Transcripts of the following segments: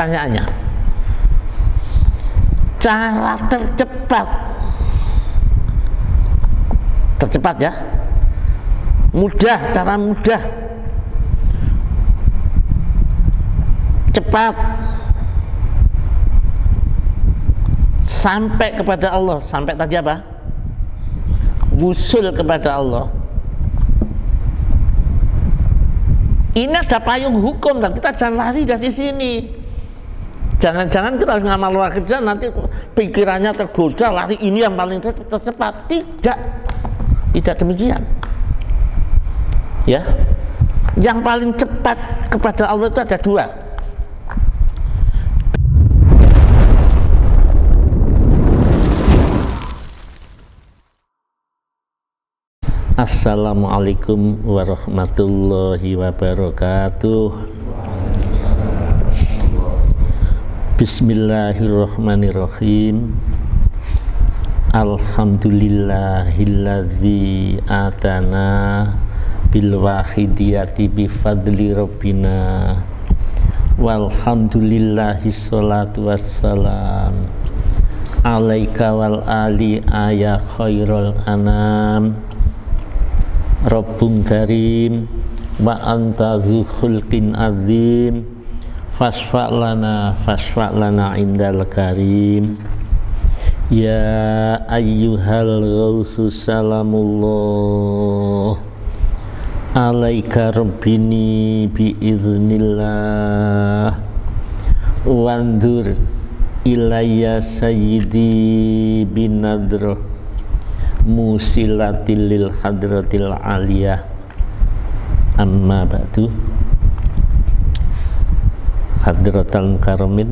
pertanyaannya, cara tercepat ya, mudah, cara mudah, cepat sampai kepada Allah. Sampai tadi apa? Wusul kepada Allah. Ini ada payung hukum dan kita jangan lari dari sini. Jangan-jangan kita harus ngamal luar kerja, nanti pikirannya tergoda, lari ini yang paling tercepat. Tidak demikian. Ya, yang paling cepat kepada Allah itu ada dua. Assalamualaikum warahmatullahi wabarakatuh. Bismillahirrahmanirrahim. Alhamdulillahilladzi atana bil wahidiyati bi fadli rabbina. Walhamdulillahi sholatu wassalam alaika wal ali ya khairul anam. Rabbun karim wa anta dzu khulqin azim fasfa'lana indal karim. Ya ayyuhal ghausu salamullah alaika rabbini biiznillah wandur ilayya sayyidi binadroh musilatil lil hadratil aliyah. Amma ba'du. Hadratal karamin,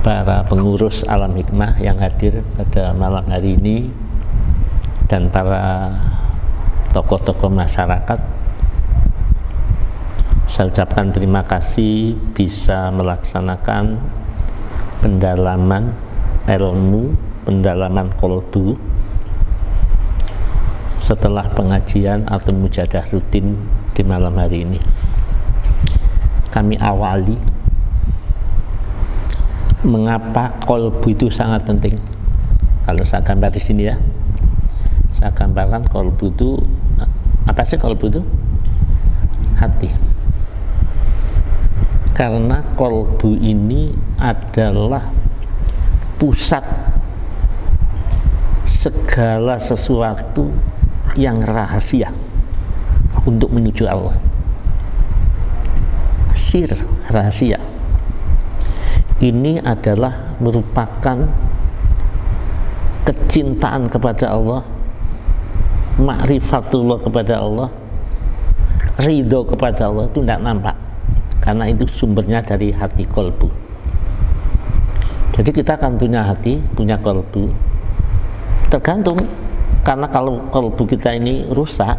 para pengurus alam hikmah yang hadir pada malam hari ini, dan para tokoh-tokoh masyarakat, saya ucapkan terima kasih bisa melaksanakan pendalaman ilmu, pendalaman qalbu setelah pengajian atau mujadah rutin di malam hari ini. Kami awali mengapa qalbu itu sangat penting. Kalau saya gambar di sini ya, saya gambarkan qalbu itu apa sih? Qalbu itu hati. Karena qalbu ini adalah pusat segala sesuatu yang rahasia untuk menuju Allah. Sir, rahasia ini adalah merupakan kecintaan kepada Allah, ma'rifatullah kepada Allah, ridho kepada Allah. Itu tidak nampak karena itu sumbernya dari hati, qalbu. Jadi kita akan punya hati, punya qalbu, tergantung. Karena kalau qalbu kita ini rusak,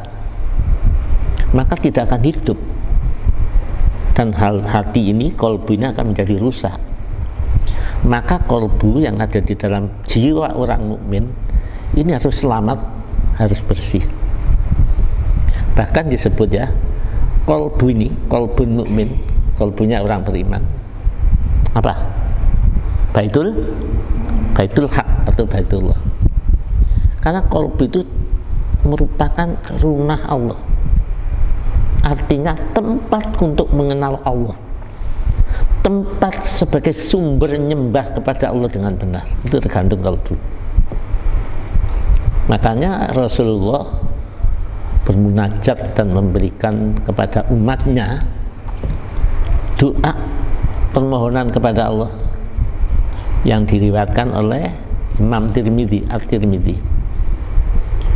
maka tidak akan hidup, dan hati ini, qalbunya akan menjadi rusak. Maka qalbu yang ada di dalam jiwa orang mukmin ini harus selamat, harus bersih. Bahkan disebut ya, qalbu ini, qalbun mukmin, qalbunya orang beriman, apa? Baitul haq atau baitullah. Karena qalbu itu merupakan rumah Allah, artinya tempat untuk mengenal Allah, tempat sebagai sumber nyembah kepada Allah dengan benar. Itu tergantung qalbu. Makanya Rasulullah bermunajat dan memberikan kepada umatnya doa permohonan kepada Allah yang diriwayatkan oleh Imam Tirmidzi, At-Tirmidzi.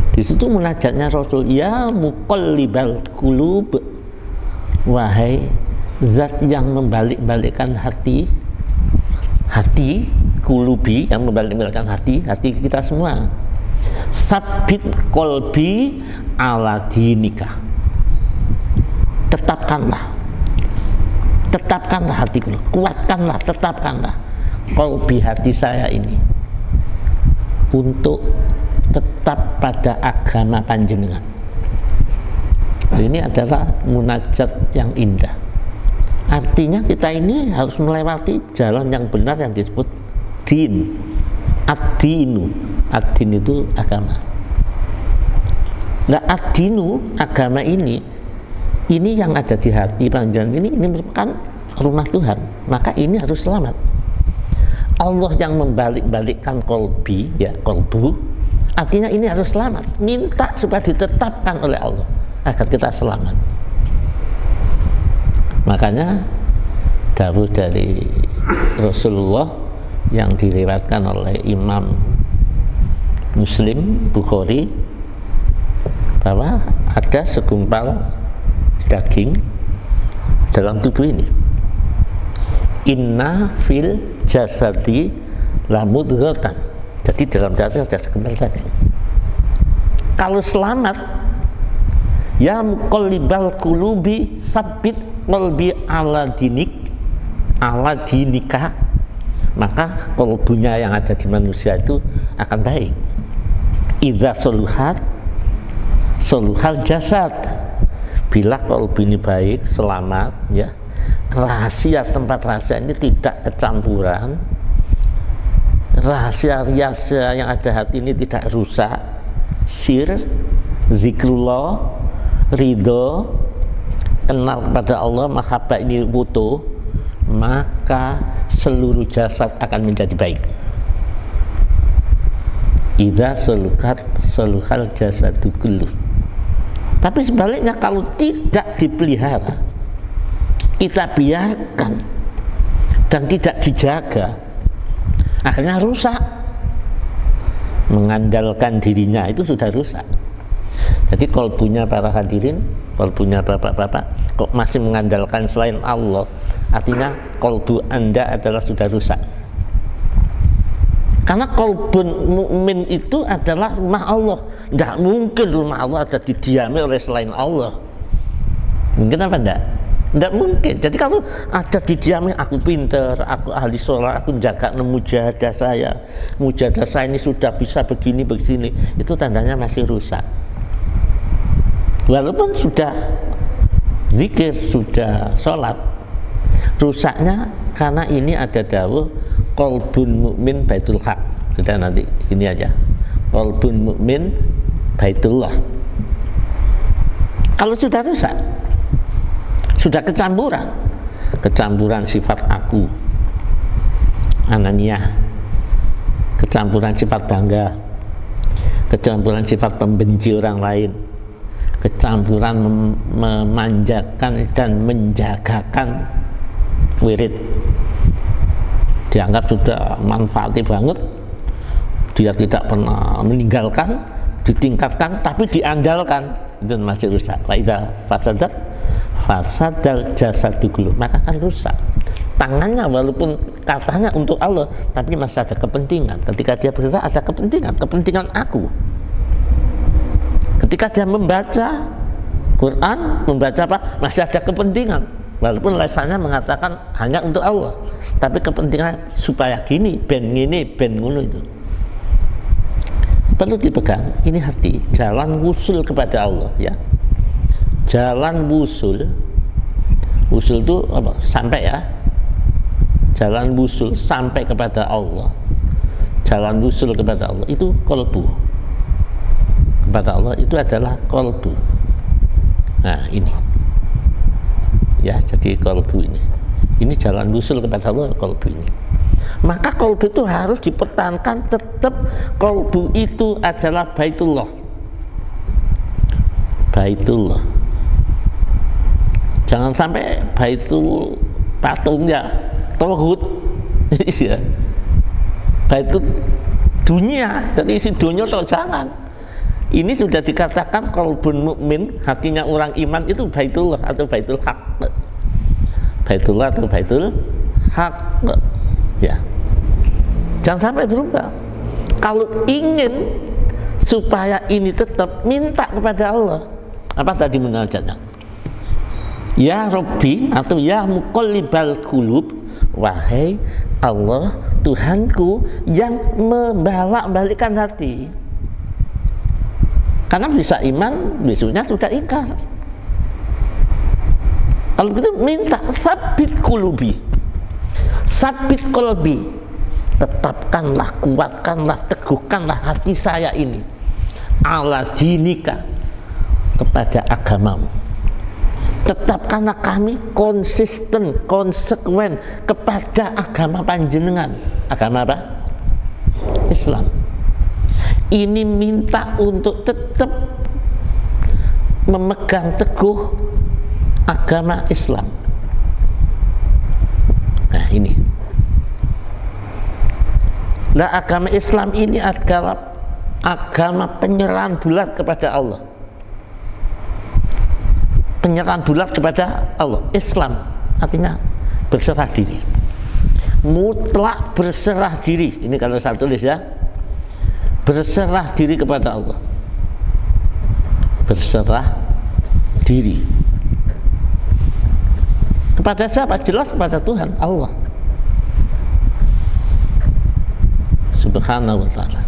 Di situ munajatnya Rasul, ya muqallibal qulub, wahai zat yang membalik-balikkan hati, qulubi, yang membalik-balikkan hati kita semua. Sabit qalbi ala dinika, tetapkanlah hatiku, kuatkanlah, tetapkanlah qalbi, hati saya ini untuk tetap pada agama panjenengan. Ini adalah munajat yang indah. Artinya kita ini harus melewati jalan yang benar yang disebut din. Ad-dinu. Ad-din itu agama. Nah, ad-dinu, agama ini yang ada di hati panjenengan ini merupakan rumah Tuhan. Maka ini harus selamat. Allah yang membalik-balikkan kolbi, ya kolbu, artinya ini harus selamat. Minta supaya ditetapkan oleh Allah agar kita selamat. Makanya dawuh dari Rasulullah yang diriwayatkan oleh Imam Muslim, Bukhari, bahwa ada segumpal daging dalam tubuh ini. Inna fil jasadi lamudghatan. Jadi dalam jasad ada segumpal daging. Kalau selamat, ya muqallibal qulubi sabbit qalbi ala dinika, maka kolbunya yang ada di manusia itu akan baik. Idza soluhat soluhal jasad. Bila kolbu ini baik, selamat, ya, rahasia tempat rahasia ini tidak kecampuran, rahasia yang ada hati ini tidak rusak, sir, zikrullah, ridho, kenal kepada Allah, mahabbah ini butuh, maka seluruh jasad akan menjadi baik. Idza soluhal jasadu kulluh. Tapi sebaliknya, kalau tidak dipelihara, kita biarkan dan tidak dijaga, akhirnya rusak. Mengandalkan dirinya itu sudah rusak. Jadi kolbunya para hadirin, kolbunya bapak-bapak kok masih mengandalkan selain Allah, artinya kolbu Anda adalah sudah rusak. Karena kolbun mukmin itu adalah rumah Allah. Tidak mungkin rumah Allah ada didiami oleh selain Allah. Mungkin apa enggak? Tidak mungkin. Jadi kalau ada didiami, aku pinter, aku ahli sholat, aku jaga mujahadah saya, mujahadah saya ini sudah bisa begini, itu tandanya masih rusak. Walaupun sudah zikir, sudah sholat, rusaknya karena ini ada dawuh qalbun mukmin baitul haq. Sudah, nanti ini aja, qalbun mukmin baitullah. Kalau sudah rusak, sudah kecampuran sifat aku, anania, kecampuran sifat bangga, kecampuran sifat pembenci orang lain, kecampuran memanjakan dan menjagakan wirid, dianggap sudah manfaati banget, dia tidak pernah meninggalkan, ditingkatkan, tapi diandalkan, itu masih rusak. Wa idza fasadal jasadu kulluh, maka akan rusak. Tangannya walaupun katanya untuk Allah, tapi masih ada kepentingan. Ketika dia bergerak ada kepentingan aku. Ketika dia membaca Quran, membaca apa, masih ada kepentingan. Walaupun lisannya mengatakan hanya untuk Allah, tapi kepentingan supaya gini, ben ngono itu. Perlu dipegang, ini hati, jalan wusul kepada Allah, ya. Jalan wusul itu apa? Sampai, ya. Jalan wusul sampai kepada Allah. Jalan wusul kepada Allah itu kolbu. Kepada Allah itu adalah kolbu. Nah, ini. Ya, jadi kolbu ini jalan wusul kepada Allah, kolbu ini. Maka kolbu itu harus dipertahankan, tetap kolbu itu adalah baitullah. Jangan sampai baitul patungnya tohut. Ya. Baitul dunia, jadi isi dunia atau jangan. Ini sudah dikatakan qalbun mukmin, hatinya orang iman itu baitullah atau baitul haq. Baitullah atau baitul haq. Ya. Jangan sampai berubah. Kalau ingin supaya ini tetap, minta kepada Allah. Apa tadi munajatnya? Ya Rabbi atau ya muqallibal qulub, wahai Allah Tuhanku yang membolak-balikkan hati. Karena bisa iman, besoknya sudah ingkar. Kalau begitu minta sabit kulubi, sabit kolbi, tetapkanlah, kuatkanlah, teguhkanlah hati saya ini ala dinika, kepada agamamu. Tetapkanlah kami konsisten, konsekuen kepada agama panjenengan. Agama apa? Islam. Ini minta untuk tetap memegang teguh agama Islam. Nah ini. Nah agama Islam ini adalah agama penyerahan bulat kepada Allah. Penyerahan bulat kepada Allah. Islam artinya berserah diri, mutlak berserah diri. Ini kalau saya tulis ya, berserah diri kepada Allah, berserah diri kepada siapa? Jelas kepada Tuhan Allah Subhanahu wa ta'ala.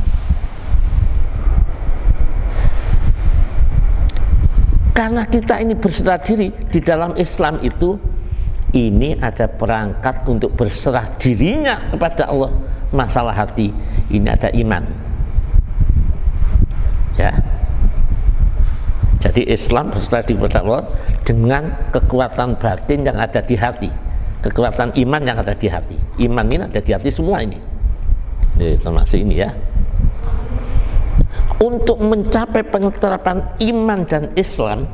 Karena kita ini berserah diri di dalam Islam itu, ini ada perangkat untuk berserah dirinya kepada Allah. Masalah hati ini ada iman ya. Jadi Islam berserah diri kepada Allah dengan kekuatan batin yang ada di hati, kekuatan iman yang ada di hati. Iman ini ada di hati semua ini termasuk ini ya. Untuk mencapai pengetarapan iman dan Islam,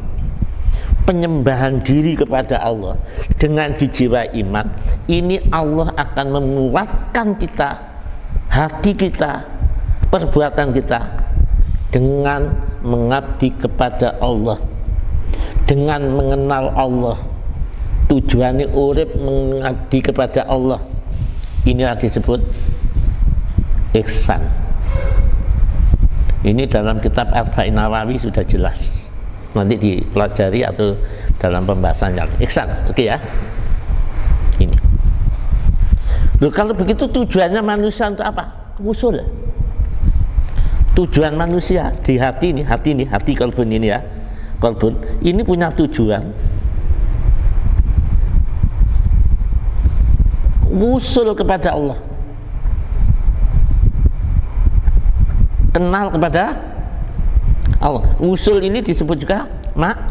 penyembahan diri kepada Allah dengan dijiwai iman, ini Allah akan menguatkan kita, hati kita, perbuatan kita dengan mengabdi kepada Allah, dengan mengenal Allah. Tujuannya urip mengabdi kepada Allah. Inilah disebut ihsan. Ini dalam kitab Arba'in Nawawi sudah jelas. Nanti dipelajari atau dalam pembahasan yang ihsan. Oke ya. Ini. Loh, kalau begitu tujuannya manusia untuk apa? Usul. Tujuan manusia di hati ini, hati kalbun ini ya. Kalbun ini punya tujuan. Usul kepada Allah. Kenal kepada Allah. Usul ini disebut juga ma'rifat.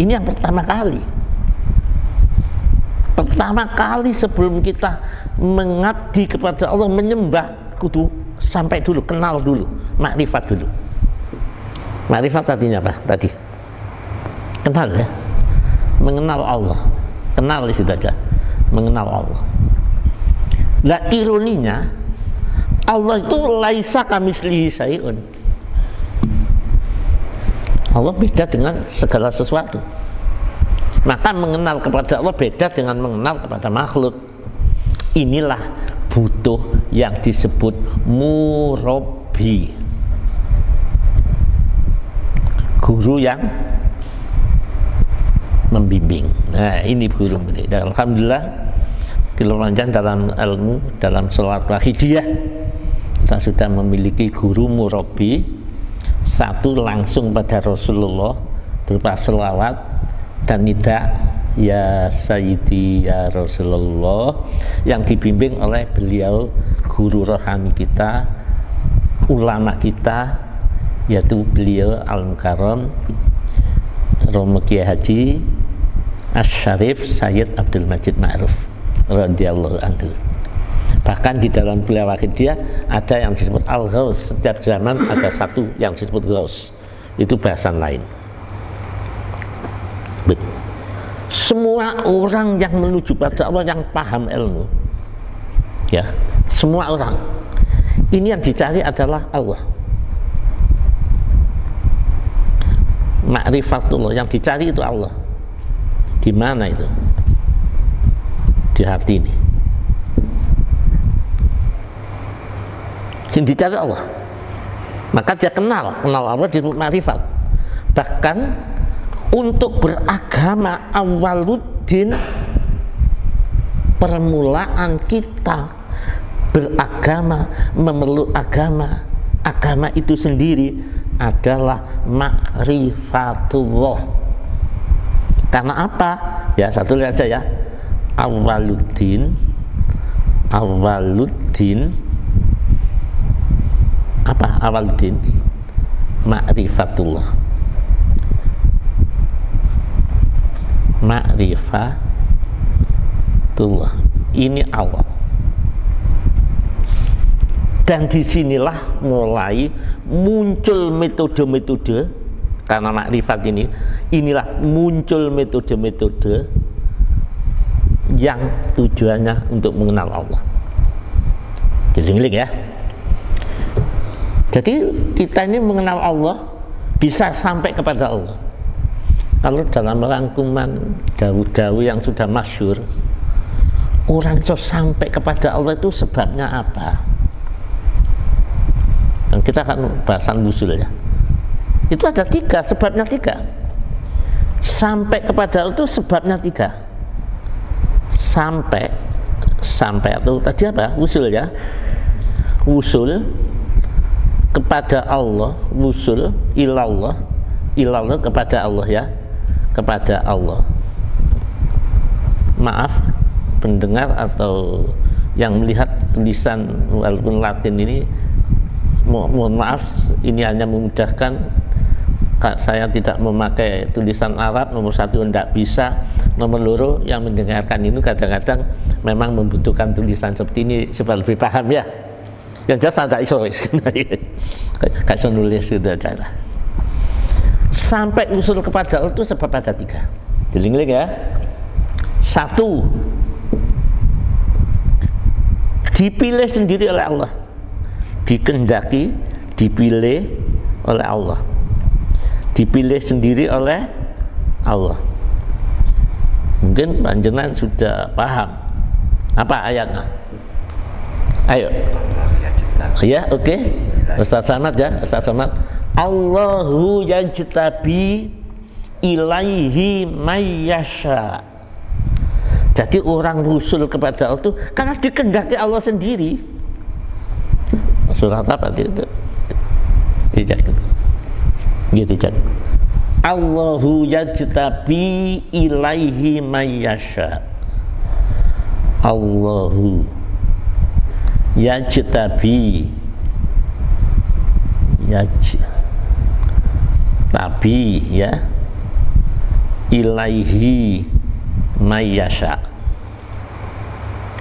Ini yang pertama kali. Pertama kali sebelum kita mengabdi kepada Allah, menyembah, kudu sampai dulu, kenal dulu, ma'rifat dulu. Ma'rifat artinya apa tadi? Kenal ya. Mengenal Allah. Kenal di situ aja. Mengenal Allah. Lah ironinya, Allah itu laisa kamislihi syai'un. Allah beda dengan segala sesuatu. Maka mengenal kepada Allah beda dengan mengenal kepada makhluk. Inilah butuh yang disebut murabbi, guru yang membimbing. Nah ini guru ini. Dan alhamdulillah kalau lanjut dalam ilmu, dalam sholawat wahidiyah, kita sudah memiliki guru murabbi. Satu langsung pada Rasulullah berupa sholawat dan nida ya Sayyidi ya Rasulullah, yang dibimbing oleh beliau guru rohani kita, ulama kita, yaitu beliau Al-Mukarram Romo Kiai Haji Asy-Syarif Sayyid Abdul Majid Ma'ruf radhiyallahu anhu. Bahkan di dalam beliau wahidiyah ada yang disebut Al-Ghaus. Setiap zaman ada satu yang disebut Ghaus. Itu bahasan lain. Semua orang yang menuju pada Allah, yang paham ilmu ya, semua orang ini yang dicari adalah Allah, ma'rifatullah, yang dicari itu Allah. Di mana itu? Di hati ini. Yang dicari Allah, maka dia kenal Allah disebut ma'rifat. Bahkan untuk beragama, awaluddin, permulaan kita beragama, memeluk agama itu sendiri adalah ma'rifatullah. Karena apa? Ya satu lihat aja ya. Awaluddin apa awaluddin? Ma'rifatullah. Ma'rifatullah. Ini awal. Dan disinilah mulai muncul metode-metode, karena makrifat inilah muncul metode-metode yang tujuannya untuk mengenal Allah. Diling-ling ya. Jadi kita ini mengenal Allah bisa sampai kepada Allah. Kalau dalam rangkuman dawu-dawu yang sudah masyhur, orang so sampai kepada Allah itu sebabnya apa? Dan kita akan bahasan usul ya. Itu ada 3, sebabnya 3. Sampai kepada Allah itu sebabnya 3. Sampai itu tadi apa? Usul ya. Usul kepada Allah, usul ilallah kepada Allah ya. Kepada Allah. Maaf pendengar atau yang melihat tulisan walaupun Latin ini, mohon maaf, ini hanya memudahkan. Saya tidak memakai tulisan Arab. Nomor 1 tidak bisa, nomor 2 yang mendengarkan ini kadang-kadang memang membutuhkan tulisan seperti ini supaya lebih paham ya. Yang jelas ada iso kayak nulis sudah cara. Sampai usul kepada Allah itu sebab ada 3. Diling-ling ya. 1, dipilih sendiri oleh Allah, dikehendaki, dipilih oleh Allah, dipilih sendiri oleh Allah. Mungkin panjenengan sudah paham apa ayatnya. Ayo ya, oke. Ustaz Samad ya, Ustaz Samad. Allahu yajtabi ilaihi mayyasha. Jadi orang usul kepada Allah itu karena dikehendaki Allah sendiri. Surat apa itu? Tidak gitu. Allahu yajtabi ilaihi mayyasha. Allahu yajtabi ya ilaihi mayyasha.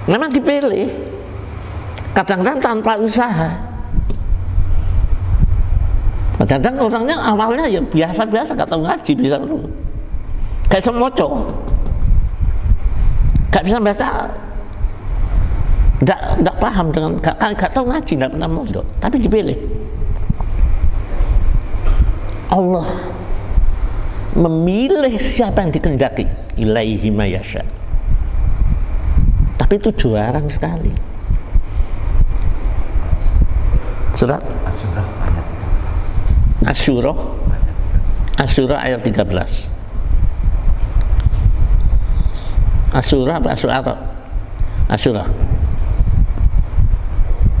Memang dipilih, kadang-kadang tanpa usaha. Kadang-kadang orangnya awalnya ya biasa-biasa, gak tahu ngaji, bisa kayak semoco, gak bisa baca, gak paham dengan, gak tahu ngaji, gak pernah mondok, tapi dipilih. Allah memilih siapa yang dikehendaki, ilaihi mayyasha. Tapi itu jarang sekali. Surat Asyura ayat 13. Asyura apa Asyura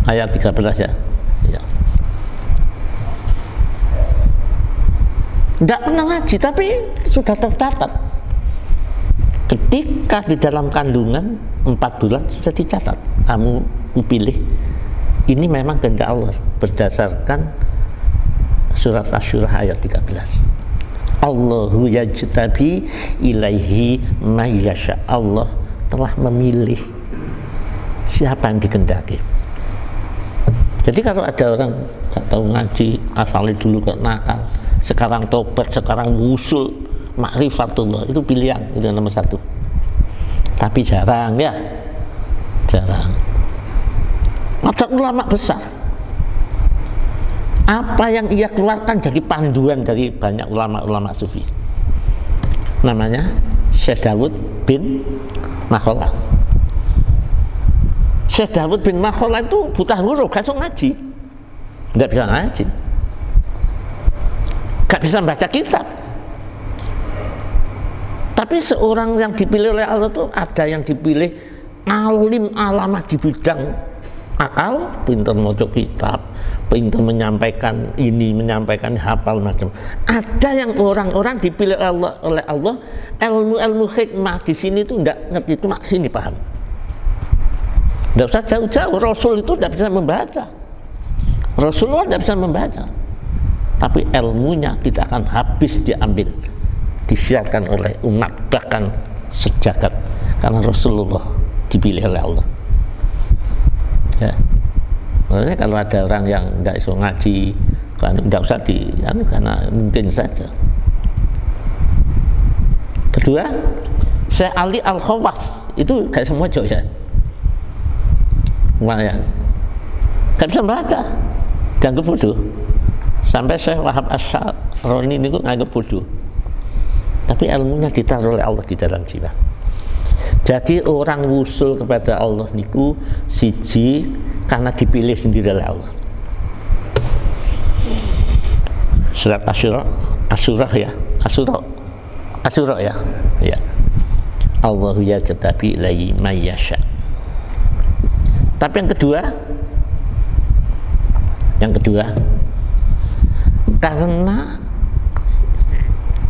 ayat 13 ya. Tidak pernah ngaji, tapi sudah tercatat. Ketika di dalam kandungan 4 bulan sudah dicatat. Kamu pilih, ini memang kehendak Allah berdasarkan surat Asyura ayat 13. Allahu yajtabi ilaihi mayyasha. Allah telah memilih siapa yang dikehendaki. Jadi kalau ada orang gak tahu ngaji, asalnya dulu kok nakal, sekarang tobat, sekarang usul ma'rifatullah, itu pilihan, itu nomor 1. Tapi jarang ya, jarang. Ada ulama besar, apa yang ia keluarkan jadi panduan dari banyak ulama-ulama sufi. Namanya Syekh Dawud bin Makholah. Syekh Dawud bin Makholah itu buta huruf, gak bisa ngaji, nggak bisa ngaji, gak bisa baca kitab. Tapi seorang yang dipilih oleh Allah itu ada yang dipilih alim alamah di bidang akal, pinter maca kitab, pintar menyampaikan ini, menyampaikan hafal macam. Ada yang orang-orang dipilih oleh Allah ilmu hikmah di sini itu tidak ngerti, itu mak sini paham. Tidak usah jauh-jauh, Rasul itu tidak bisa membaca, Rasulullah tidak bisa membaca, tapi ilmunya tidak akan habis diambil, disiarkan oleh umat bahkan sejagat, karena Rasulullah dipilih oleh Allah. Ya, makanya kalau ada orang yang tidak bisa ngaji, kan tidak usah karena mungkin saja. Kedua, Syekh Ali Al-Khawas itu kayak semua jauh ya, lumayan, nggak bisa baca, dianggap bodoh. Sampai Syekh Wahab Asy'aroni ini nganggap bodoh, tapi ilmunya ditaruh oleh Allah di dalam jiwa. Jadi orang wusul kepada Allah niku siji karena dipilih sendiri oleh Allah. Surat Asyura ya. Ya. Allahu yajtabi ilaihi may yasha. Tapi yang kedua karena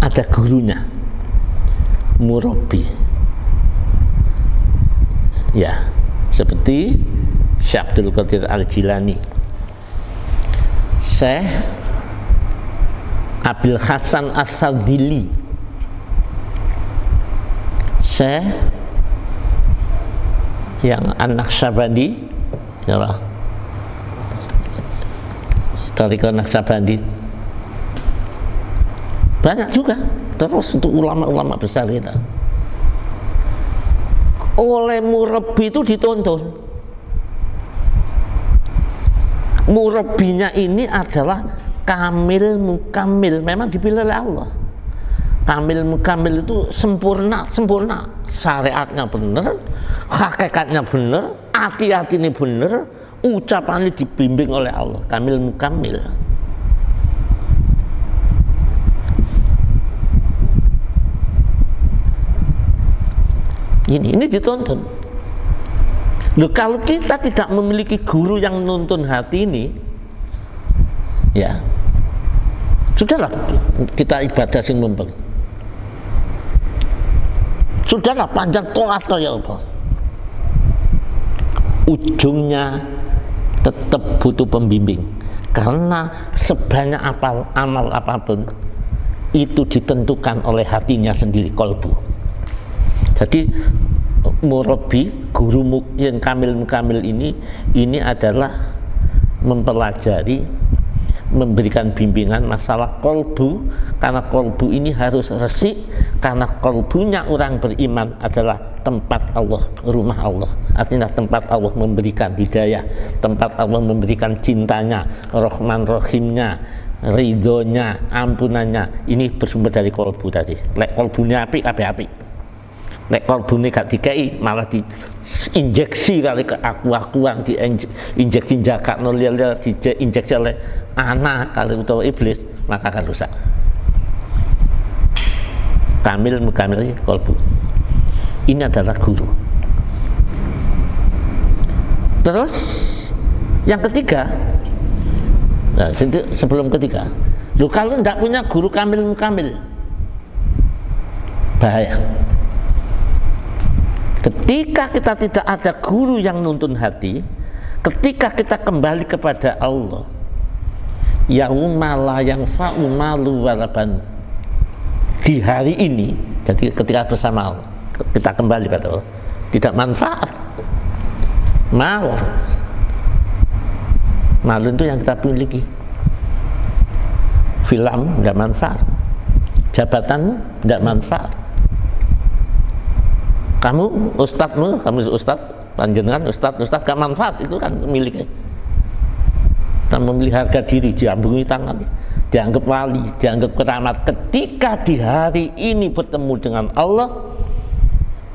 ada gurunya, murabbi. Ya, seperti Syekh Abdul Qadir Al-Jilani, Syekh Abil Hasan As-Sadili, Syekh yang An-Naqsyabandi, ya, Thariqah Naqsyabandi, banyak juga. Terus untuk ulama-ulama besar kita, oleh murabbi itu ditonton. Murabbinya ini adalah kamil mukamil, memang dipilih oleh Allah. Kamil mukamil itu sempurna, syariatnya benar, hakikatnya benar, hati-hati ini benar, ucapannya dibimbing oleh Allah, kamil mukamil. Ini ditonton. Loh, kalau kita tidak memiliki guru yang menuntun hati ini, ya sudahlah kita ibadah sing mumpeng. Sudahlah panjang toat ya apa. Ujungnya tetap butuh pembimbing, karena sebanyak amal apapun itu ditentukan oleh hatinya sendiri, kolbu. Jadi murabbi, guru yang kamil ini adalah mempelajari, memberikan bimbingan masalah kolbu, karena kolbu ini harus resik, karena kolbunya orang beriman adalah tempat Allah, rumah Allah, artinya tempat Allah memberikan hidayah, tempat Allah memberikan cintanya, Rahman Rahimnya, ridhonya, ampunannya. Ini bersumber dari kolbu tadi. Lek kolbunya api. Nek kolbune gak dikei, malah diinjeksi kali ke aku-akuan, diinjeksi jakakno liya-liya, diinjeksi oleh anak kali utawa iblis, maka akan rusak. Kamil mukamil kolbu. Ini adalah guru. Terus yang ketiga, nah, sebelum ketiga, lu kalau tidak punya guru kamil mukamil, bahaya. Ketika kita tidak ada guru yang nuntun hati, ketika kita kembali kepada Allah, yauma la yanfa'u malu wala banun, di hari ini, jadi ketika bersama Allah, kita kembali pada Allah, tidak manfaat. Mal itu yang kita miliki. Film tidak manfaat, jabatanmu tidak manfaat. Kamu ustadz, panjenengan ustadz gak manfaat, itu kan miliknya. Kita memilih harga diri, diambungi tangan, dianggap wali, dianggap keramat. Ketika di hari ini bertemu dengan Allah,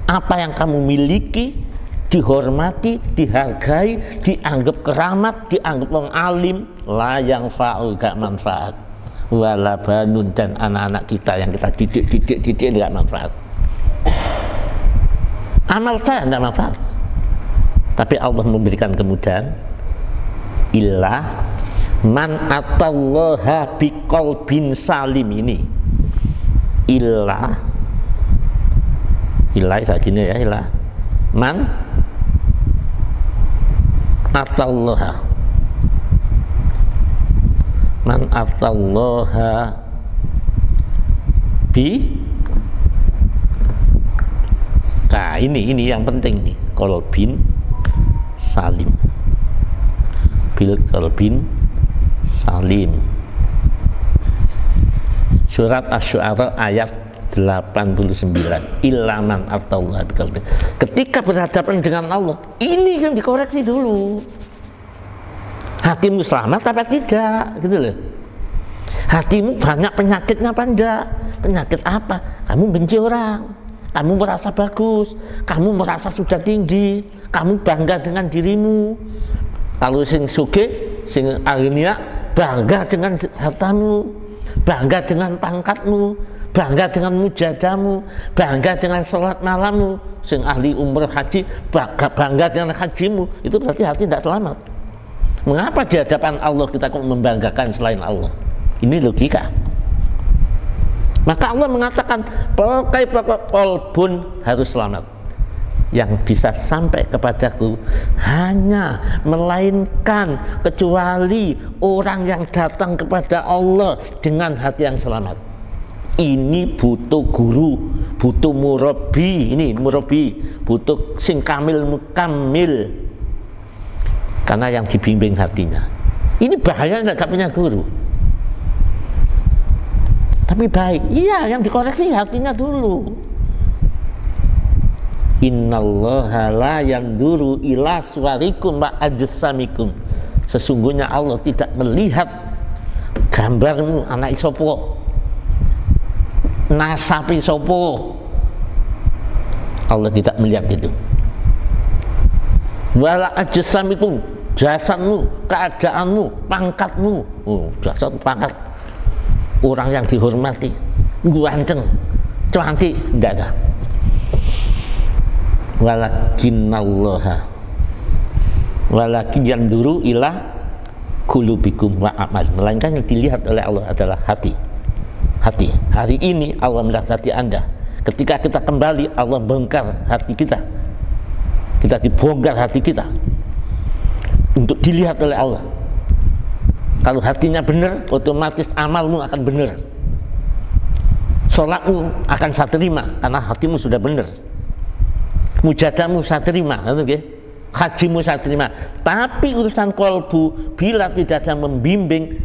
apa yang kamu miliki dihormati, dihargai, dianggap keramat, dianggap wong alim, la yang fa'u, gak manfaat. Wala banun, dan anak-anak kita yang kita didik gak manfaat. Amal saya tidak manfaat, tapi Allah memberikan kemudahan. Illa Man atallaha biqalbin salim ini illa saya gini ya, illa man atallaha bi ini yang penting nih, qalbin salim, bil qalbin salim. Surat Asy-Syu'ara ayat 89. Ilaman atallaha biqalbin. Ketika berhadapan dengan Allah, ini yang dikoreksi dulu. Hatimu selamat apa tidak, gitu loh. Hatimu banyak penyakitnya apa enggak? Penyakit apa? Kamu benci orang, kamu merasa bagus, kamu merasa sudah tinggi, kamu bangga dengan dirimu. Kalau sing sugih, sing agnia, bangga dengan hartamu, bangga dengan pangkatmu, bangga dengan mujadamu, bangga dengan sholat malammu. Sing ahli umrah haji, bangga dengan hajimu. Itu berarti hati tidak selamat. Mengapa di hadapan Allah kita kok membanggakan selain Allah? Ini logika. Maka Allah mengatakan pokok kolbun harus selamat. Yang bisa sampai kepadaku hanya melainkan kecuali orang yang datang kepada Allah dengan hati yang selamat. Ini butuh guru, butuh murabi, ini murabi, butuh sing kamil mukamil. Karena yang dibimbing hatinya. Ini bahaya nggak punya guru. Tapi baik, iya yang dikoreksi hatinya dulu. Innallaha la yanduru ila suwarikum wa ajsamikum. Sesungguhnya Allah tidak melihat gambarmu, anak sopo, nasapi sopo. Allah tidak melihat itu. Wala ajsamikum, jasadmu, keadaanmu, pangkatmu. Jasad, pangkat. Orang yang dihormati, ganteng, cantik, tidak ada. Walakin yanduru ila qulubikum wa amal. Melainkan yang dilihat oleh Allah adalah hati. Hati. Hari ini Allah melihat hati Anda. Ketika kita kembali, Allah bongkar hati kita. Kita dibongkar hati kita untuk dilihat oleh Allah. Kalau hatinya benar, otomatis amalmu akan benar. Sholatmu akan saya terima karena hatimu sudah benar. Mujadamu saya terima, okay? Hajimu saya terima. Tapi urusan kolbu, bila tidak ada membimbing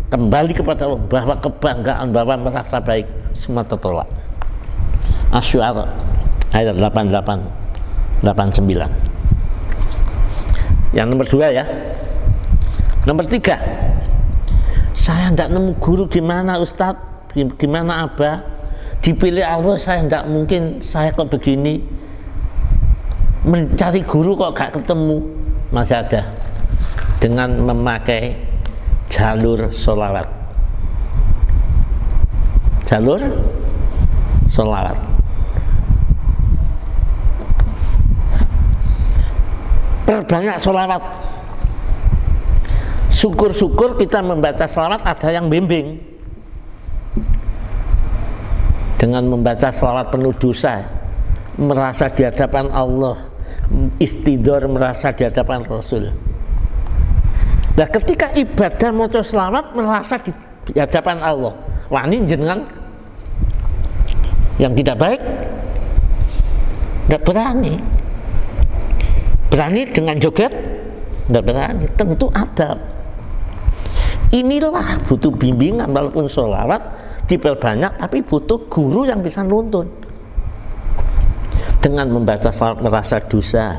kembali kepada Allah, bahwa kebanggaan, bahwa merasa baik, semua tertolak. Asy-Syu'ara ayat 88, 89. Yang nomor 2 ya. Nomor 3, saya tidak nemu guru. Gimana Ustadz, gimana Abah, dipilih Allah, saya tidak mungkin, saya kok begini, mencari guru kok gak ketemu. Masih ada, dengan memakai jalur sholawat. Jalur sholawat. Perbanyak sholawat. Syukur-syukur kita membaca sholawat ada yang bimbing. Dengan membaca sholawat penuh dosa, merasa di hadapan Allah, istidor merasa di hadapan Rasul. Nah, ketika ibadah maca sholawat merasa di hadapan Allah, wah ini jenengan yang tidak baik, tidak berani. Berani dengan joget, tidak berani. Tentu adab. Inilah butuh bimbingan. Walaupun sholawat diperbanyak, tapi butuh guru yang bisa nuntun. Dengan membaca sholawat merasa dosa,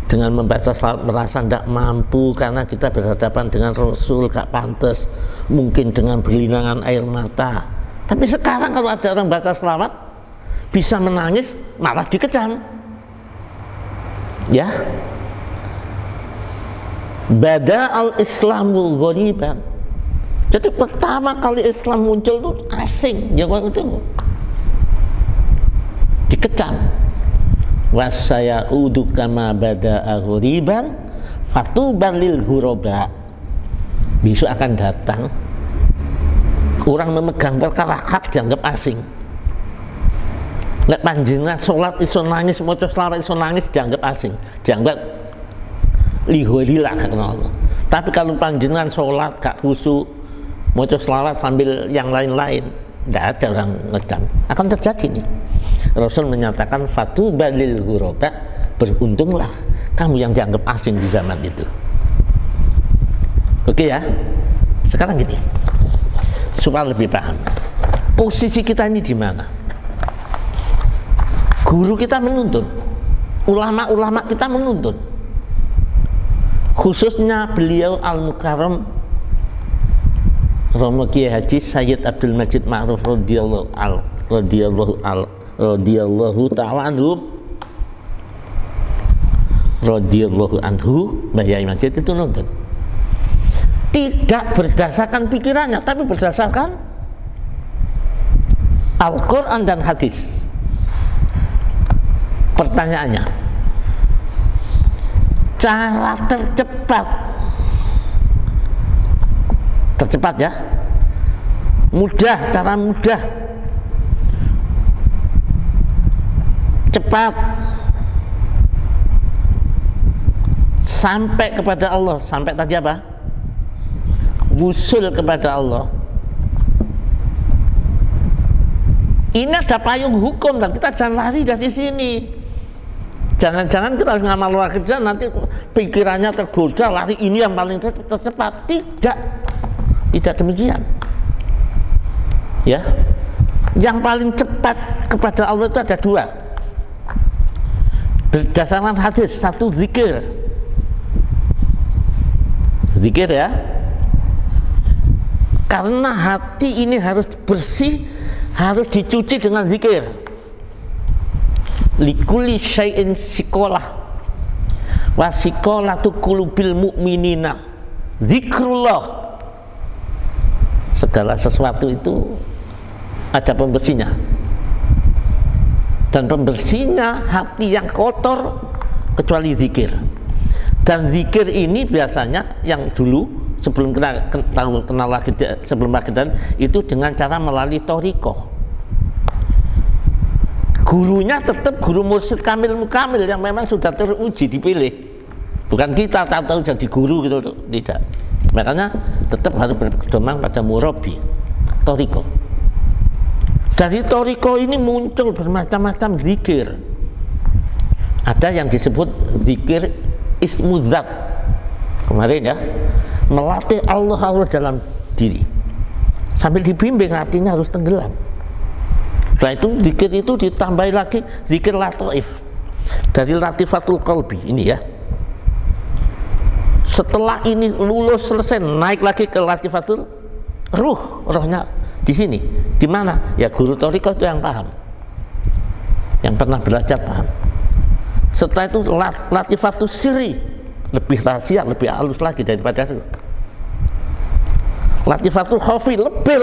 dengan membaca sholawat merasa tidak mampu karena kita berhadapan dengan Rasul, gak pantas, mungkin dengan berlinangan air mata. Tapi sekarang kalau ada orang baca sholawat bisa menangis, malah dikecam. Ya, bada al-Islamu ghoriban. Jadi pertama kali Islam muncul itu asing, jangan itu dikecam. Wasaya udu kama bada ghoriban fatuban lil ghuraba. besok akan datang orang memegang perkara hak dianggap asing. Nek panjenengan sholat iso nangis, maca selawat iso nangis dianggap asing, dianggap lihulilah karena Allah. Tapi kalau panjenengan sholat gak khusyuk, maca selawat sambil yang lain-lain, tidak ada orang ngedam. Akan terjadi nih. Rasul menyatakan fatuba lil ghuraba, beruntunglah kamu yang dianggap asing di zaman itu. Oke ya. Sekarang gini, supaya lebih paham. Posisi kita ini di mana? Guru kita menuntun, ulama-ulama kita menuntun, khususnya beliau Al-Mukarram Romo Kiai Haji Sayyid Abdul Majid Ma'ruf radhiyallahu ta'ala anhu Mbah Yai Majid itu nuntun. Tidak berdasarkan pikirannya, tapi berdasarkan Al-Quran dan hadis. Pertanyaannya, cara tercepat ya, mudah, cara mudah, cepat sampai kepada Allah. Sampai tadi apa? Wusul kepada Allah. Ini ada payung hukum dan kita jangan lari dari sini. Jangan-jangan kita harus ngamal kerja nanti pikirannya tergoda lari ini yang paling tercepat. Tidak demikian. Ya, yang paling cepat kepada Allah itu ada dua. Berdasarkan hadis, satu zikir ya. Karena hati ini harus bersih, harus dicuci dengan zikir. Likulli syai'in sikolah wa sikolatu qulubil mu'minina zikrullah. Segala sesuatu itu ada pembersihnya, dan pembersihnya hati yang kotor kecuali zikir. Dan zikir ini biasanya yang dulu sebelum kenal lagi sebelum akidah itu dengan cara melalui thariqah. Gurunya tetap guru mursyid kamil mukamil yang memang sudah teruji dipilih, bukan kita tahu jadi guru gitu, tidak. Makanya tetap harus berpedoman pada murabi thariqah. Dari thariqah ini muncul bermacam-macam zikir. Ada yang disebut zikir ismu zat kemarin ya, melatih Allah dalam diri sambil dibimbing hatinya harus tenggelam. Setelah itu zikir itu ditambahi lagi zikir lataif dari latifatul qalbi ini ya. Setelah ini lulus selesai naik lagi ke latifatul rohnya di sini. Di mana? Ya guru thariqah itu yang paham, yang pernah belajar paham. Setelah itu latifatul sirri, lebih rahasia, lebih halus lagi daripada itu. Latifatul khafi lebih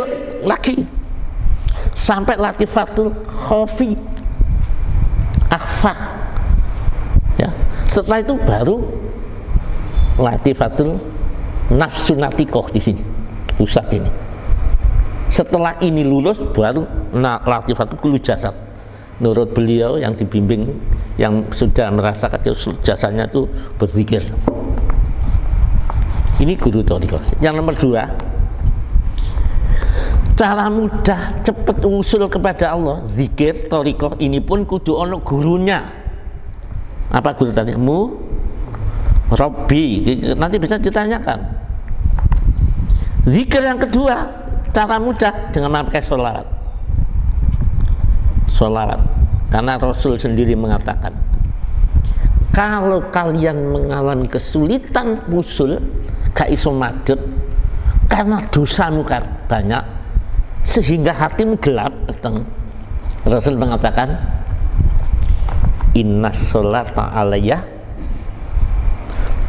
lagi sampai latifatul khafi akhfa ya. Setelah itu baru latifatul nafsu natikoh di sini pusat ini. Setelah ini lulus baru latifatul kullu jasad. Menurut beliau yang dibimbing, yang sudah merasakan jasanya itu berzikir. Ini guru thariqah. Yang nomor dua, cara mudah cepat usul kepada Allah, zikir thariqah ini pun kudu ono gurunya. Apa guru tadi? Rabbi. Nanti bisa ditanyakan. Zikir yang kedua, cara mudah dengan memakai sholawat. Sholawat. Karena Rasul sendiri mengatakan, kalau kalian mengalami kesulitan usul, gak iso madhep karena dosamu banyak sehingga hatimu gelap peteng. Rasul mengatakan, innas sholata alayya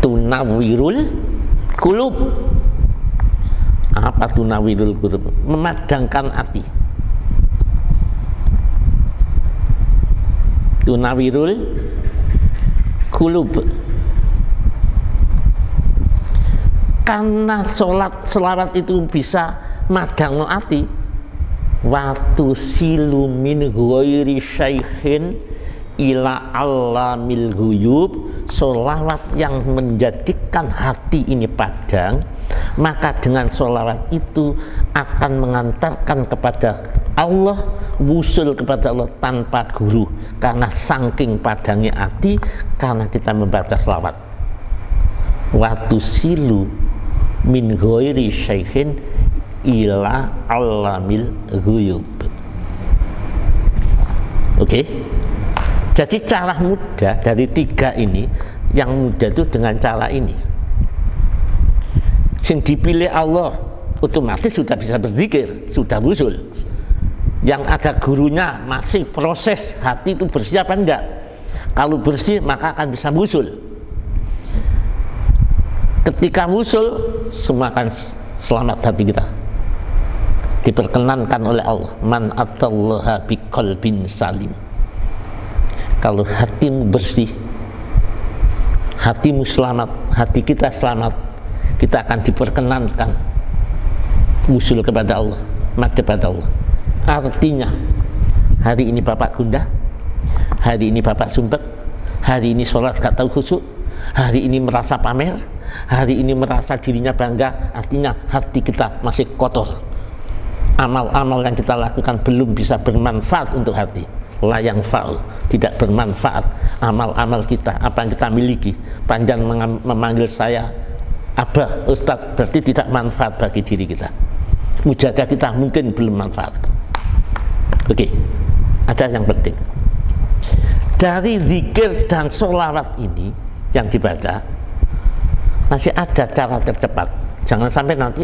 tunawwirul qulub. Apa tunawwirul qulub? Memadangkan hati. Tunawwirul qulub. karena selawat itu bisa madang ati, watu silu min ghairi syaikhin ila alamil ghuyub, sholawat yang menjadikan hati ini padang, maka dengan sholawat itu akan mengantarkan kepada Allah, wusul kepada Allah tanpa guru, karena saking padangnya hati karena kita membaca sholawat. Watu silu min ghairi syaikhin ila alamil ghuyub. Oke? Jadi cara mudah dari tiga ini, yang mudah itu dengan cara ini. Yang dipilih Allah otomatis sudah bisa berzikir, sudah wusul. Yang ada gurunya masih proses hati itu bersih apa enggak? Kalau bersih maka akan bisa wusul. Ketika wusul, semua akan selamat hati kita. Diperkenankan oleh Allah. Man atallaha biqalbin salim. Kalau hatimu bersih, hatimu selamat, hati kita selamat, kita akan diperkenankan wusul kepada Allah, madhab kepada Allah. Artinya, hari ini Bapak gundah, hari ini Bapak sumpek, hari ini sholat gak tahu khusyuk, hari ini merasa pamer, hari ini merasa dirinya bangga, artinya hati kita masih kotor. Amal-amal yang kita lakukan belum bisa bermanfaat untuk hati. Layang fa'u, tidak bermanfaat amal-amal kita, apa yang kita miliki. Panjang memanggil saya Abah, Ustadz, berarti tidak manfaat bagi diri kita. Mujadah kita mungkin belum manfaat. Oke, ada yang penting. Dari zikir dan sholawat ini yang dibaca, masih ada cara tercepat. Jangan sampai nanti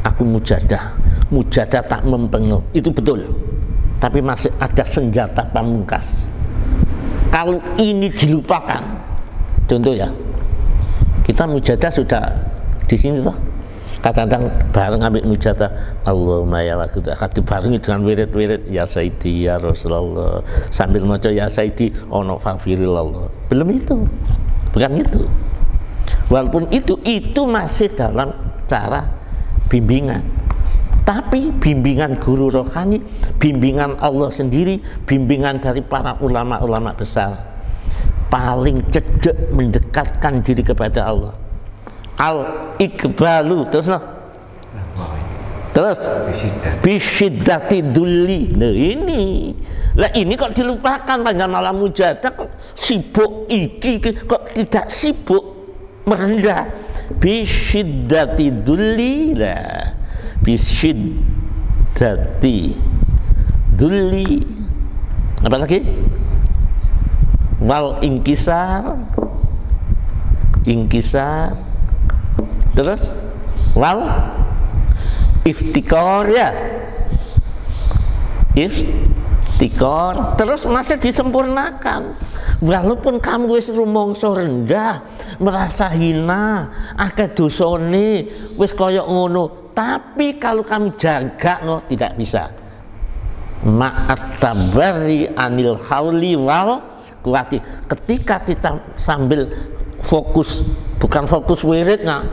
aku mujadah tak mempengaruhi. Itu betul. Tapi masih ada senjata pamungkas. Kalau ini dilupakan, contoh ya, kita mujadah sudah di sini toh, kadang-kadang bareng ambil mujadah, Allahumma ya wakudah, dibarengi dengan wirid-wirid ya Sayyidi ya Rasulullah, sambil maca ya Sayyidi ono fafirillah. Belum itu, bukan itu. Walaupun itu masih dalam cara bimbingan. Tapi bimbingan guru rohani, bimbingan Allah sendiri, bimbingan dari para ulama-ulama besar, paling cedek mendekatkan diri kepada Allah. Al-Iqbalu, terus bisyiddati dulli. Nah ini kok dilupakan, panjang malam mujadah kok sibuk iki kok tidak sibuk merendah. Bisyiddati dulli lah, bisyiddati dulli, apa lagi? Wal ingkisar, terus wal iftikor ya, iftikor, terus masih disempurnakan. Walaupun kamu wis rumangsa rendah, merasa hina, akeh dosane, wis kaya ngono, tapi kalau kamu jaga no, tidak bisa. Ma'at tabarri anil hauli wal kuwati. Ketika kita sambil fokus, bukan fokus wiridnya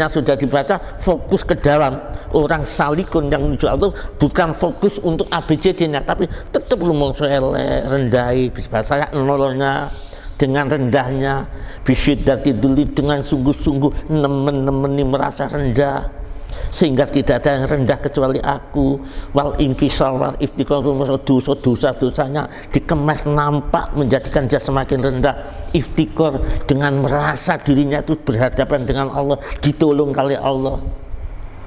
sudah dibaca, fokus ke dalam. Orang salikun yang menuju Allah bukan fokus untuk ABCD-nya, tapi tetap rumangsa elek, rendai, bisa saya nolnya dengan rendahnya, bisyiddati dulli, dengan sungguh-sungguh nemen-nemeni merasa rendah, sehingga tidak ada yang rendah kecuali aku. Wal inkisar wal iftikar, dosa-dosanya dikemas nampak menjadikan dia semakin rendah. Iftikar dengan merasa dirinya itu berhadapan dengan Allah, ditolong kali Allah.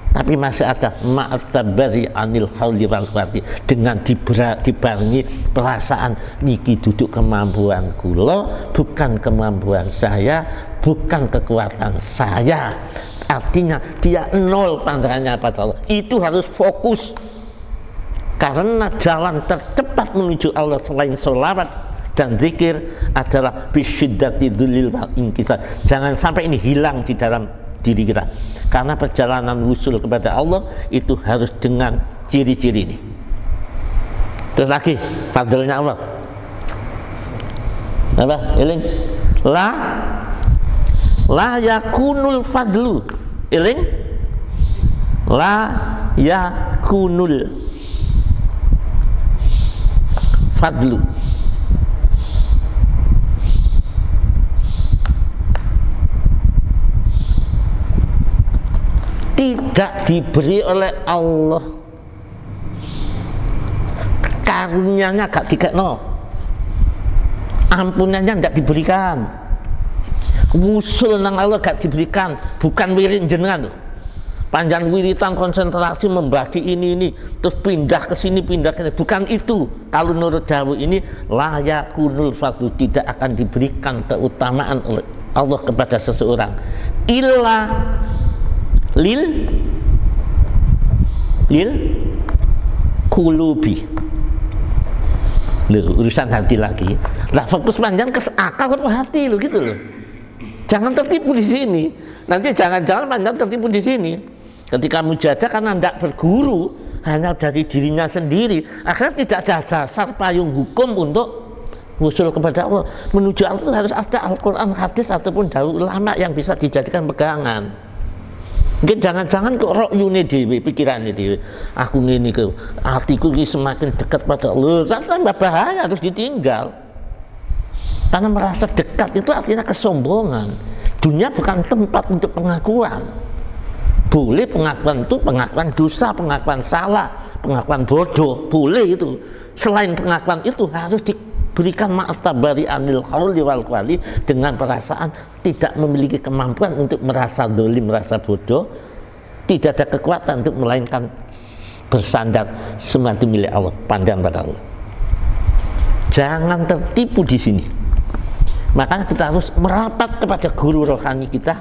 Tapi masih ada ma'atabari anil hauli wal quwati, dengan dibarengi perasaan niki duduk kemampuan kula, bukan kemampuan saya, bukan kekuatan saya. Artinya dia nol pandangannya pada Allah. Itu harus fokus, karena jalan tercepat menuju Allah selain sholawat dan zikir adalah bisyiddati dzulil wal inkisar. Jangan sampai ini hilang di dalam diri kita, karena perjalanan wusul kepada Allah itu harus dengan ciri-ciri ini. Terus lagi fadlnya Allah apa? La yakunul fadlu Eling la yakunul fadlu tidak diberi oleh Allah, karunia-Nya gak dikekno, ampunannya gak diberikan, wusul nang Allah gak diberikan, bukan wirid jenengan panjang wiritan konsentrasi membagi ini terus pindah ke sini pindah ke sini, bukan itu. Kalau menurut dawuh ini la yakunul fadlu, tidak akan diberikan keutamaan oleh Allah kepada seseorang illa lil kulubi. Loh, urusan hati lagi. Lah fokus panjang ke akal atau hati lo gitu loh. Jangan tertipu di sini. Nanti jangan-jangan panjang tertipu di sini. Ketika mujahadah karena tidak berguru, hanya dari dirinya sendiri, akhirnya tidak ada dasar payung hukum untuk usul kepada Allah. Menuju Allah itu harus ada Al-Quran, hadis ataupun dawuh ulama yang bisa dijadikan pegangan. Mungkin jangan-jangan kok rokyune dewe, pikirannya dewe, aku ngene ke hatiku ini semakin dekat pada Allah, tambah bahaya, harus ditinggal. Karena merasa dekat itu artinya kesombongan. Dunia bukan tempat untuk pengakuan. Boleh pengakuan itu pengakuan dosa, pengakuan salah, pengakuan bodoh, boleh itu. Selain pengakuan itu harus diberikan ma'tabari anil hauli wal quwali, dengan perasaan tidak memiliki kemampuan untuk merasa dolim, merasa bodoh, tidak ada kekuatan untuk melainkan bersandar semua itu milik Allah, pandang pada Allah. Jangan tertipu di sini. Makanya kita harus merapat kepada guru rohani kita,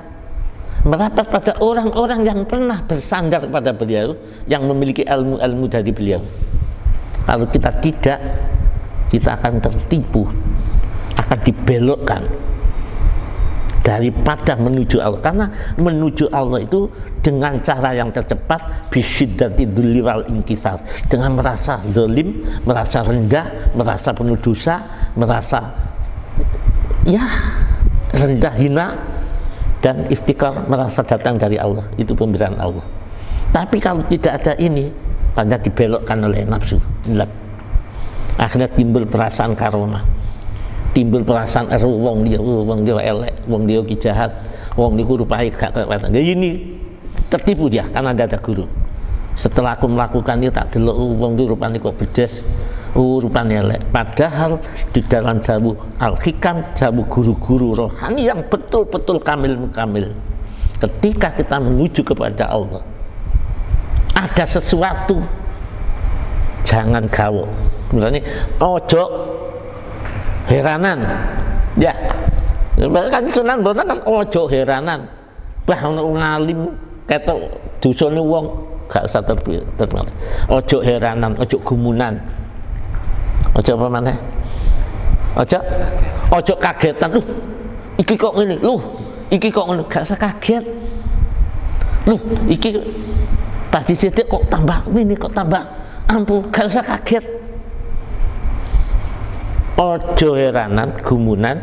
merapat pada orang-orang yang pernah bersandar pada beliau, yang memiliki ilmu-ilmu dari beliau. Kalau kita tidak, kita akan tertipu, akan dibelokkan daripada menuju Allah. Karena menuju Allah itu dengan cara yang tercepat, bisyidati dzulli wal inkisar, dengan merasa zalim, merasa rendah, merasa penuh dosa, merasa ya rendah, hina, dan iftikar, merasa datang dari Allah. Itu pemberian Allah. Tapi kalau tidak ada ini, hanya dibelokkan oleh nafsu. Akhirnya timbul perasaan karomah, timbul perasaan wong dia elek, wong dia jahat, wong dia rupai gak kelihatan. Jadi ini tertipu dia karena ada guru. Setelah aku melakukan itu tak delok wong dia rupanya kok bedes, rupanya elek. Padahal di dalam dawuh al-hikam, dawuh guru-guru rohani yang betul-betul kamil, ketika kita menuju kepada Allah, ada sesuatu, jangan gawo. Misalnya ojo heranan, ya kan Sunan Bonang kan ojo heranan, bah ono ngalim ketok dosane wong gak usah terpengaruh. Ojo heranan, ojo gumunan, ojo apa mana? Ojo kagetan. Iki kok ngene, iki kok ngene, gak usah kaget. Iki pas disidik kok tambah ini, kok tambah ampuh, gak usah kaget. Ojo heranan, gumunan,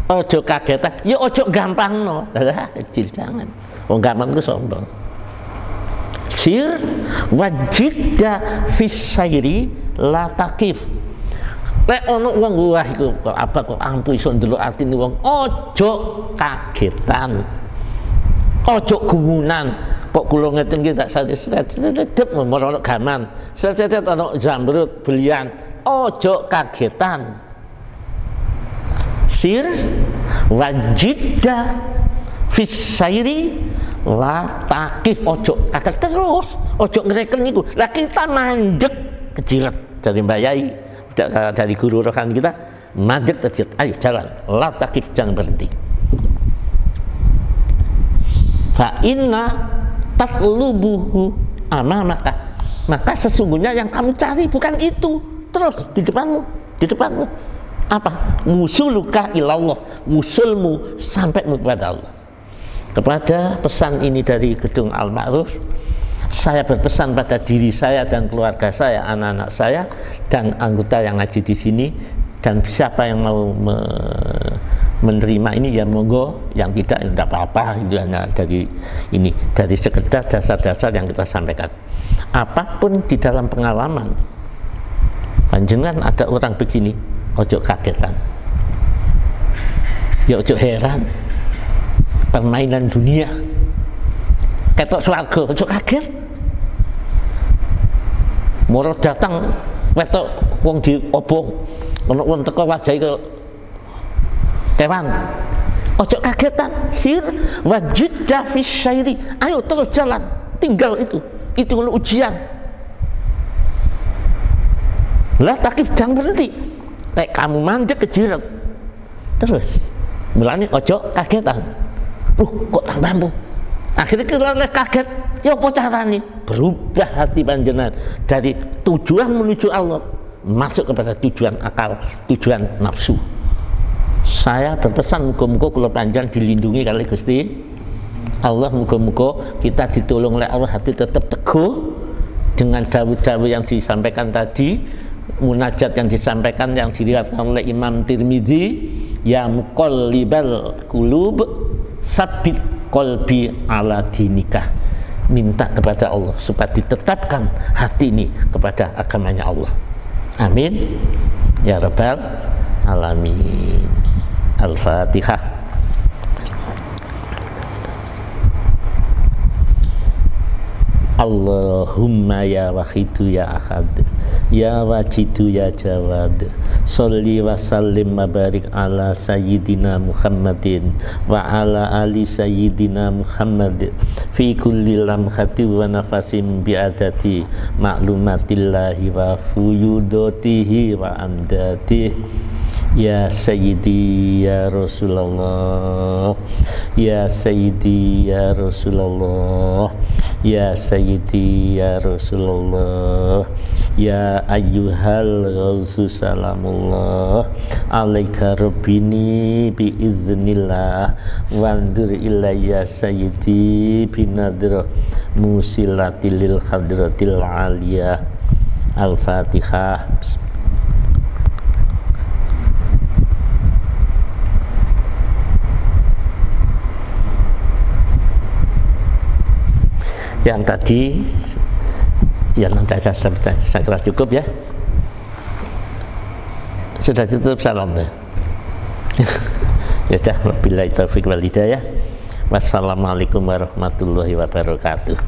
ojo kagetan, ya ojo gampang no. Kecil jangan. Wong gampang itu sombong. Sir wajidda fisairi la takif. Lek ono wong wah iku kok apa kok ampuh iso ndelok atine wong, ojo kagetan. Ojo gumunan. Kok kula ngeten iki tak sedep ono gaman. Sedep ono zamrud belian. Ojo kagetan. Sir wajidda fisairi la takif, ojo kaget terus, ojo ngereken niku. Lah kita mandek kejiret dari Mbak Yai, dari guru rohani kita, mandek terjiret. Ayo jalan, la takif, jangan berhenti. Fa inna tatlubuhu amamaka, maka sesungguhnya yang kamu cari bukan itu, terus di depanmu apa? Musuluka ilallah, musulmu sampai kepada Allah. Kepada pesan ini dari Gedung Al-Ma'ruf, saya berpesan pada diri saya dan keluarga saya, anak-anak saya, dan anggota yang ngaji di sini, dan siapa yang mau menerima ini ya monggo, yang tidak ya tidak apa-apa. Itu hanya dari ini, dari sekedar dasar-dasar yang kita sampaikan. Apapun di dalam pengalaman panjenengan ada orang begini, ojo kagetan, ya ojo heran. Permainan dunia ketok swarga, ojo kaget. Moro datang wetok wong diobong, ono wong teko wajahe ke kewan, ojo kagetan. Sir wajidda fi syairi, ayo terus jalan, tinggal itu ujian. Lah takif, jangan berhenti. Kayak kamu mandek kejirat terus, mulanya ojo kagetan. Kok tambah bu? Akhirnya kita kaget, ya apa caranya? Berubah hati panjenengan dari tujuan menuju Allah masuk kepada tujuan akal, tujuan nafsu. Saya berpesan muga-muga kula panjenengan dilindungi kali Gusti Allah, muga-muga kita ditolong oleh Allah, hati tetap teguh dengan dawuh-dawuh yang disampaikan tadi, munajat yang disampaikan yang diriwayatkan oleh Imam Tirmidzi, ya muqallibal qulub sabit qalbi ala dinikah. Minta kepada Allah supaya ditetapkan hati ini kepada agamanya Allah. Amin ya rabbal alamin. Al-Fatihah. Allahumma ya wahidu ya ahad, ya wajidu ya jawad, sholli wa sallim wa barik ala sayyidina Muhammadin wa ala ali sayyidina Muhammad fi kulli lamhati wa nafasim bi'adati ma'lumatillahi wa fuyudatihi wa amdatihi. Ya Sayyidi ya Rasulullah, ya Sayyidi ya Rasulullah, ya Sayyidi ya Rasulullah, ya ayyuhal ghausu salamullah alaika rabbini biiznillah wandur ilayya Sayyidi binadra musilatil hadratil aliyah. Al-Fatihah. Yang tadi yang nanti saya kira cukup ya, sudah tutup salam ya. Ya dah, wabillahi taufiq wal hidayah. Wassalamualaikum warahmatullahi wabarakatuh.